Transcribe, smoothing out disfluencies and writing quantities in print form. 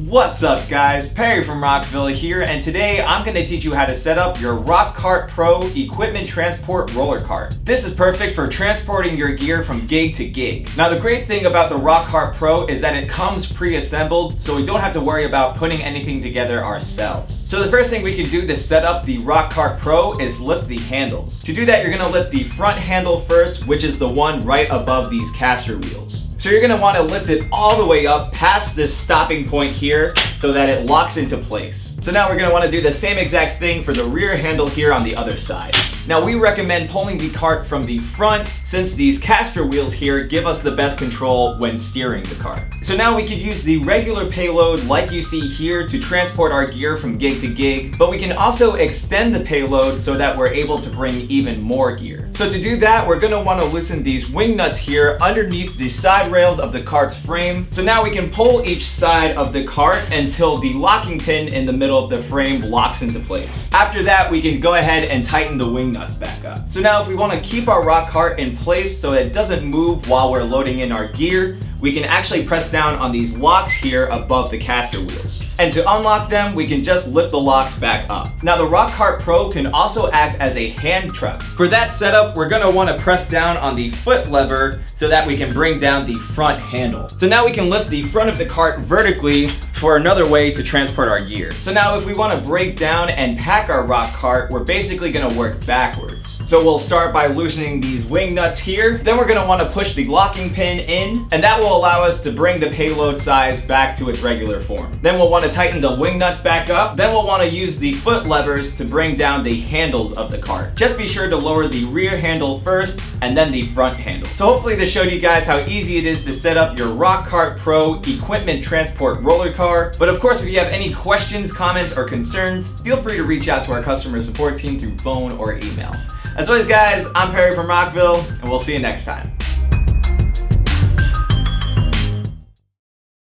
What's up guys, Perry from Rockville here, and today I'm going to teach you how to set up your Rock Cart Pro equipment transport roller cart. This is perfect for transporting your gear from gig to gig. Now the great thing about the Rock Cart Pro is that it comes pre-assembled, so we don't have to worry about putting anything together ourselves. So the first thing we can do to set up the Rock Cart Pro is lift the handles. To do that, you're going to lift the front handle first, which is the one right above these caster wheels. So you're going to want to lift it all the way up past this stopping point here so that it locks into place. So now we're going to want to do the same exact thing for the rear handle here on the other side. Now we recommend pulling the cart from the front since these caster wheels here give us the best control when steering the cart. So now we could use the regular payload like you see here to transport our gear from gig to gig, but we can also extend the payload so that we're able to bring even more gear. So to do that, we're going to want to loosen these wing nuts here underneath the side rails of the cart's frame. So now we can pull each side of the cart until the locking pin in the middle of the frame locks into place. After that, we can go ahead and tighten the wing nuts back up. So now if we want to keep our rock cart in place so it doesn't move while we're loading in our gear, we can actually press down on these locks here above the caster wheels. And to unlock them, we can just lift the locks back up. Now the Rock Cart Pro can also act as a hand truck. For that setup, we're going to want to press down on the foot lever so that we can bring down the front handle. So now we can lift the front of the cart vertically for another way to transport our gear. So now if we want to break down and pack our rock cart, we're basically going to work backwards. So we'll start by loosening these wing nuts here. Then we're going to want to push the locking pin in, and that will allow us to bring the payload size back to its regular form. Then we'll want to tighten the wing nuts back up. Then we'll want to use the foot levers to bring down the handles of the cart. Just be sure to lower the rear handle first and then the front handle. So hopefully this showed you guys how easy it is to set up your Rock Cart Pro equipment transport roller car. But of course, if you have any questions, comments, or concerns, feel free to reach out to our customer support team through phone or email. As always guys, I'm Perry from Rockville, and we'll see you next time.